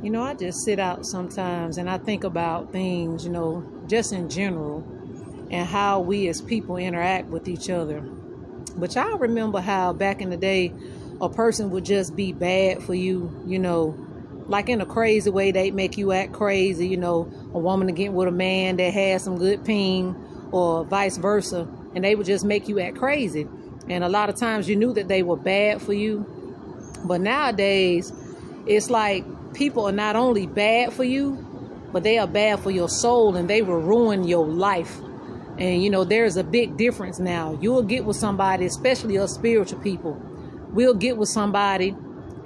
I just sit out sometimes and I think about things, just in general and how we as people interact with each other. But y'all remember how back in the day, a person would just be bad for you, like in a crazy way, they'd make you act crazy, a woman to get with a man that had some good ping or vice versa, and they would just make you act crazy. And a lot of times you knew that they were bad for you. But nowadays, it's like people are not only bad for you, but they are bad for your soul, and they will ruin your life. And, there's a big difference now. You'll get with somebody, especially us spiritual people. We'll get with somebody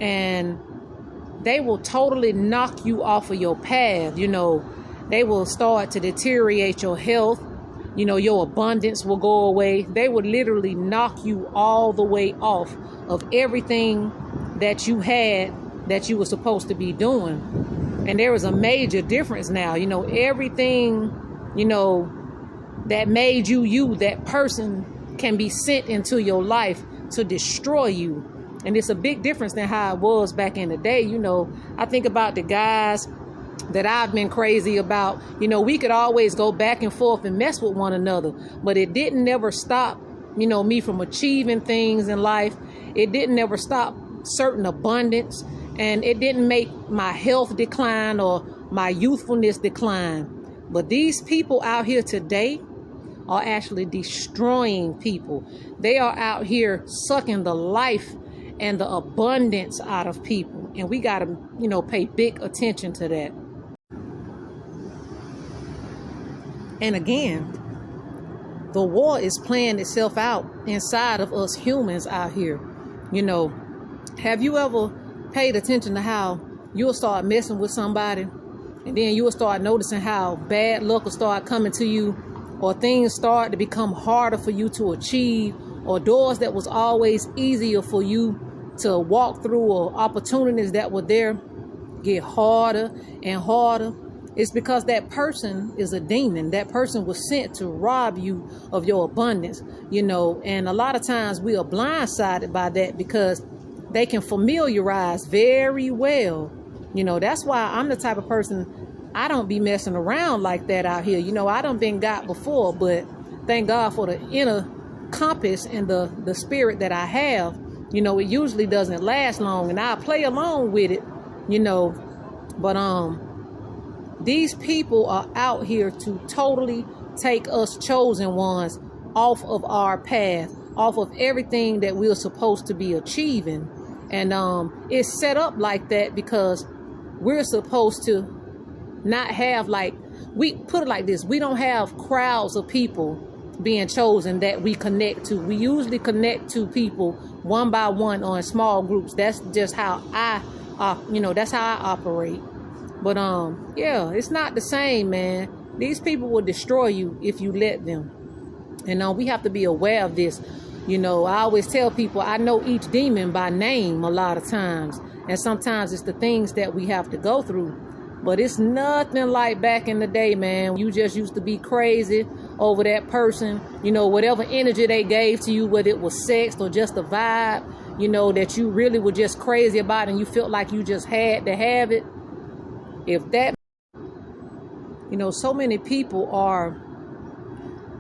and they will totally knock you off of your path. They will start to deteriorate your health. Your abundance will go away. They will literally knock you all the way off of everything that you had that you were supposed to be doing. And there is a major difference now. Everything, that made you, that person can be sent into your life to destroy you. And it's a big difference than how it was back in the day. I think about the guys that I've been crazy about. We could always go back and forth and mess with one another, but it didn't never stop, me from achieving things in life. It didn't never stop certain abundance, and it didn't make my health decline or my youthfulness decline. But these people out here today are actually destroying people. They are out here sucking the life and the abundance out of people. And we got to, pay big attention to that. And again, the war is playing itself out inside of us humans out here. Have you ever paid attention to how you'll start messing with somebody and then you'll start noticing how bad luck will start coming to you, or things start to become harder for you to achieve, or doors that was always easier for you to walk through, or opportunities that were there get harder and harder? It's because that person is a demon. That person was sent to rob you of your abundance, and a lot of times we are blindsided by that because they can familiarize very well. That's why I'm the type of person, I don't be messing around like that out here. I done been got before, but thank God for the inner compass and the spirit that I have. It usually doesn't last long, and I play along with it, but these people are out here to totally take us chosen ones off of our path, off of everything that we're supposed to be achieving. And it's set up like that because we're supposed to not have, we put it like this, we don't have crowds of people being chosen that we connect to. We usually connect to people one by one or in small groups. That's just how that's how I operate. But it's not the same, man. These people will destroy you if you let them. And we have to be aware of this. I always tell people I know each demon by name a lot of times. And sometimes it's the things that we have to go through. But it's nothing like back in the day, man. You just used to be crazy over that person. Whatever energy they gave to you, whether it was sex or just a vibe, that you really were just crazy about and you felt like you just had to have it. If that, so many people are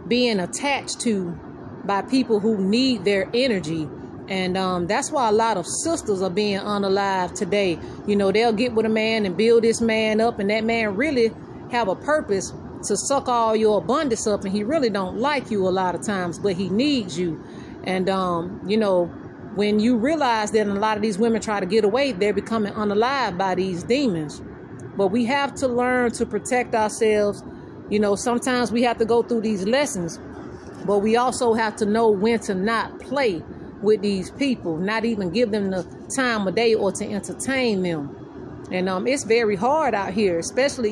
being attached to by people who need their energy. And that's why a lot of sisters are being unalive today. They'll get with a man and build this man up, and that man really have a purpose to suck all your abundance up, and he really don't like you a lot of times, but he needs you. And when you realize that a lot of these women try to get away, they're becoming unalive by these demons. But we have to learn to protect ourselves. Sometimes we have to go through these lessons, but we also have to know when to not play with these people, not even give them the time of day or to entertain them. And it's very hard out here, especially,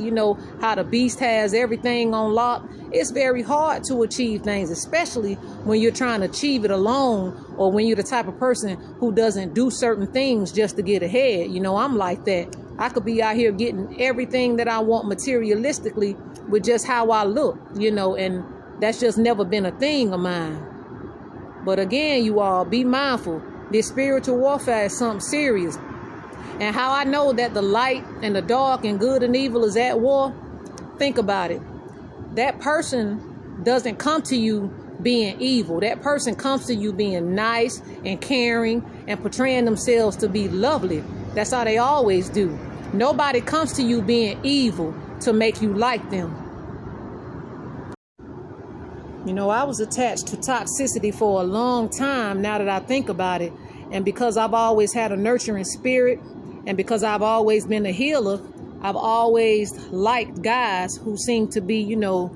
how the beast has everything on lock. It's very hard to achieve things, especially when you're trying to achieve it alone, or when you're the type of person who doesn't do certain things just to get ahead. I'm like that. I could be out here getting everything that I want materialistically with just how I look, and that's just never been a thing of mine. But again, you all be mindful. This spiritual warfare is something serious. And how I know that the light and the dark and good and evil is at war? Think about it. That person doesn't come to you being evil. That person comes to you being nice and caring and portraying themselves to be lovely. That's how they always do. Nobody comes to you being evil to make you like them. You know, I was attached to toxicity for a long time now that I think about it. And because I've always had a nurturing spirit, and because I've always been a healer, I've always liked guys who seem to be, you know,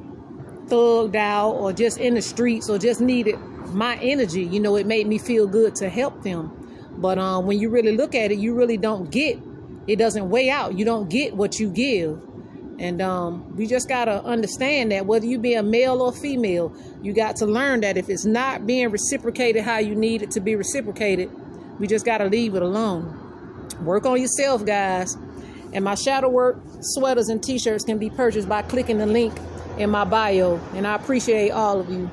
thugged out or just in the streets or just needed my energy. You know, it made me feel good to help them. But when you really look at it, you really don't get, it doesn't weigh out. You don't get what you give. And we just got to understand that whether you be a male or female, you got to learn that if it's not being reciprocated how you need it to be reciprocated, we just got to leave it alone. Work on yourself, guys. And my shadow work sweaters and t-shirts can be purchased by clicking the link in my bio. And I appreciate all of you.